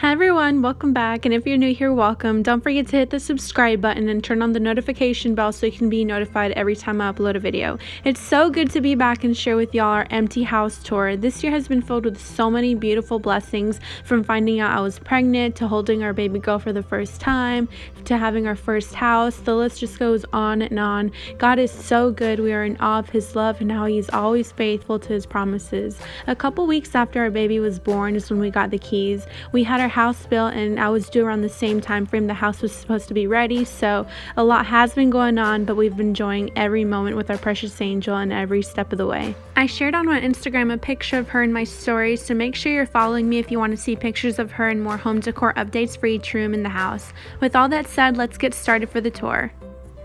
Hi everyone, welcome back, and if you're new here, welcome. Don't forget to hit the subscribe button and turn on the notification bell so you can be notified every time I upload a video. It's so good to be back and share with y'all our empty house tour. This year has been filled with so many beautiful blessings, from finding out I was pregnant, to holding our baby girl for the first time, to having our first house. The list just goes on and on. God is so good. We are in awe of his love and how he's always faithful to his promises. A couple weeks after our baby was born is when we got the keys. We had our house built and I was due around the same time frame the house was supposed to be ready, so a lot has been going on, but we've been enjoying every moment with our precious angel and every step of the way. I shared on my Instagram a picture of her in my stories, so make sure you're following me if you want to see pictures of her and more home decor updates for each room in the house. With all that said, let's get started for the tour.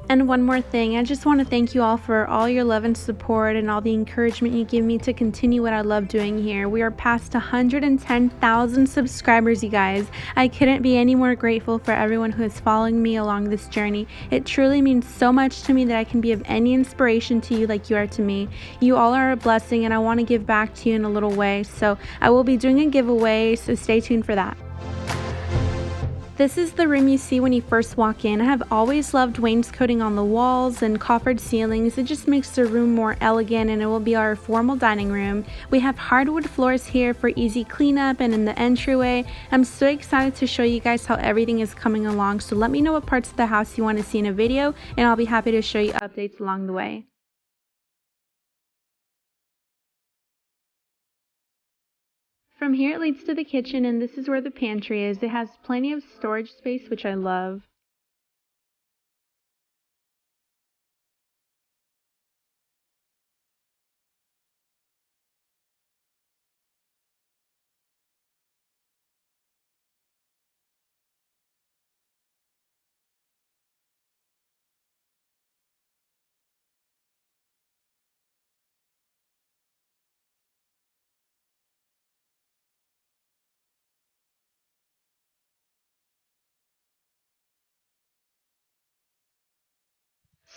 And one more thing, I just want to thank you all for all your love and support and all the encouragement you give me to continue what I love doing here. We are past 110,000 subscribers, you guys. I couldn't be any more grateful for everyone who is following me along this journey. It truly means so much to me that I can be of any inspiration to you like you are to me. You all are a blessing, and I want to give back to you in a little way. So I will be doing a giveaway, so stay tuned for that. This is the room you see when you first walk in. I have always loved wainscoting on the walls and coffered ceilings. It just makes the room more elegant, and it will be our formal dining room. We have hardwood floors here for easy cleanup and in the entryway. I'm so excited to show you guys how everything is coming along, so let me know what parts of the house you want to see in a video, and I'll be happy to show you updates along the way. From here it leads to the kitchen, and this is where the pantry is. It has plenty of storage space, which I love.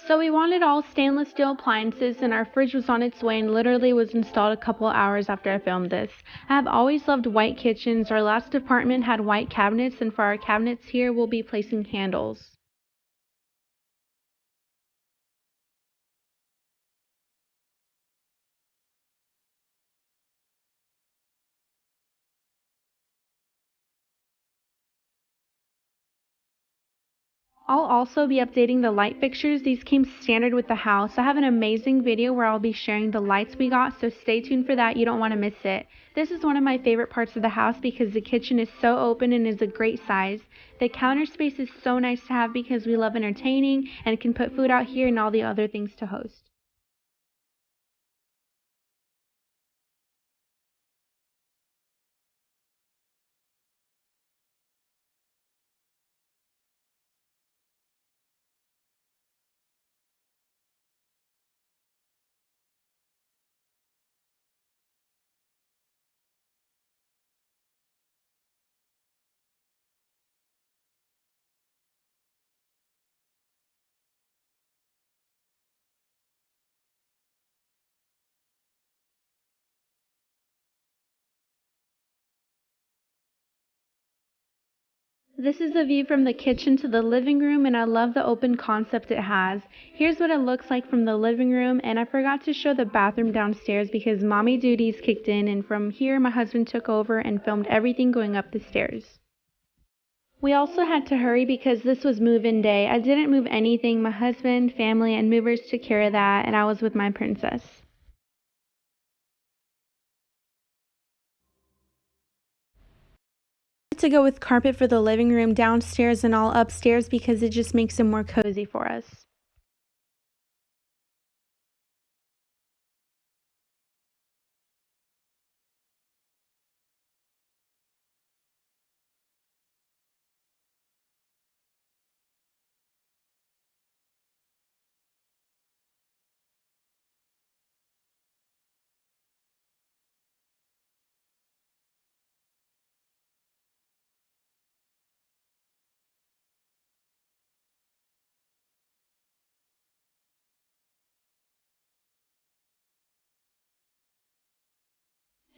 So we wanted all stainless steel appliances, and our fridge was on its way and literally was installed a couple hours after I filmed this. I have always loved white kitchens. Our last apartment had white cabinets, and for our cabinets here we'll be placing candles. I'll also be updating the light fixtures. These came standard with the house. I have an amazing video where I'll be sharing the lights we got, so stay tuned for that. You don't want to miss it. This is one of my favorite parts of the house because the kitchen is so open and is a great size. The counter space is so nice to have because we love entertaining and can put food out here and all the other things to host. This is the view from the kitchen to the living room, and I love the open concept it has. Here's what it looks like from the living room, and I forgot to show the bathroom downstairs because mommy duties kicked in, and from here my husband took over and filmed everything going up the stairs. We also had to hurry because this was move-in day. I didn't move anything. My husband, family, and movers took care of that, and I was with my princess. To go with carpet for the living room downstairs and all upstairs because it just makes it more cozy for us.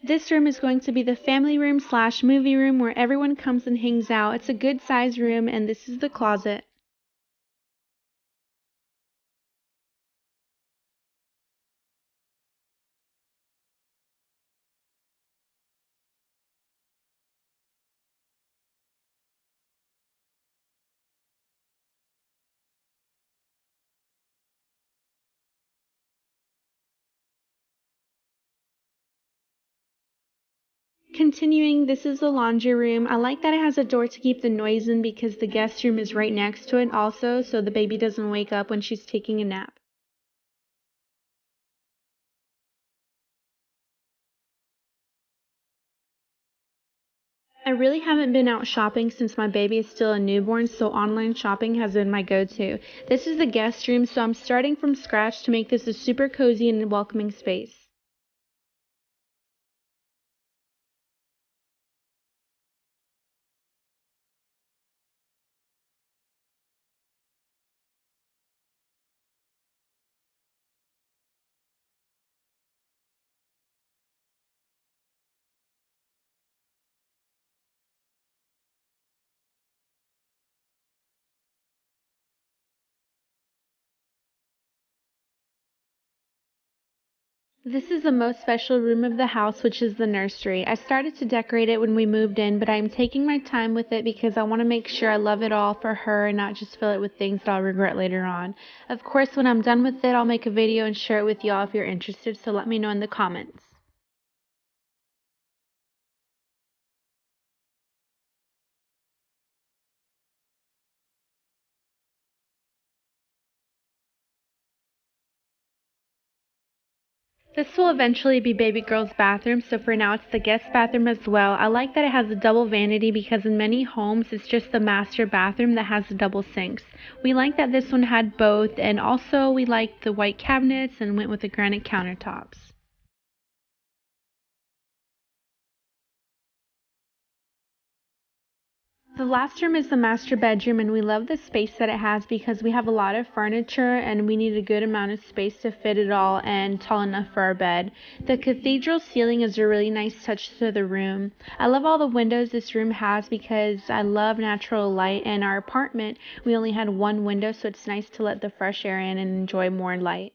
This room is going to be the family room slash movie room where everyone comes and hangs out. It's a good size room, and this is the closet. Continuing, this is the laundry room. I like that it has a door to keep the noise in because the guest room is right next to it also, so the baby doesn't wake up when she's taking a nap. I really haven't been out shopping since my baby is still a newborn, so online shopping has been my go-to. This is the guest room, so I'm starting from scratch to make this a super cozy and welcoming space. This is the most special room of the house, which is the nursery. I started to decorate it when we moved in, but I'm taking my time with it because I want to make sure I love it all for her and not just fill it with things that I'll regret later on. Of course, when I'm done with it, I'll make a video and share it with y'all if you're interested, so let me know in the comments. This will eventually be baby girl's bathroom, so for now it's the guest bathroom as well. I like that it has a double vanity because in many homes it's just the master bathroom that has the double sinks. We like that this one had both, and also we liked the white cabinets and went with the granite countertops. The last room is the master bedroom, and we love the space that it has because we have a lot of furniture and we need a good amount of space to fit it all and tall enough for our bed. The cathedral ceiling is a really nice touch to the room. I love all the windows this room has because I love natural light, and our apartment we only had one window, so it's nice to let the fresh air in and enjoy more light.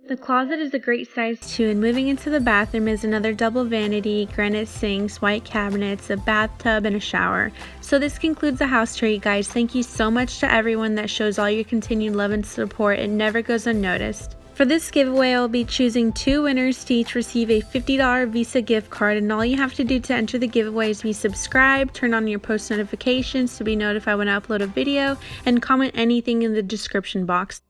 The closet is a great size too, and moving into the bathroom is another double vanity, granite sinks, white cabinets, a bathtub, and a shower. So this concludes the house tour, you guys. Thank you so much to everyone that shows all your continued love and support. It never goes unnoticed. For this giveaway, I'll be choosing 2 winners to each receive a $50 Visa gift card, and all you have to do to enter the giveaway is be subscribed, turn on your post notifications to be notified when I upload a video, and comment anything in the description box.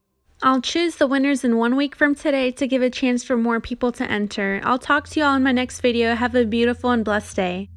I'll choose the winners in 1 week from today to give a chance for more people to enter. I'll talk to you all in my next video. Have a beautiful and blessed day.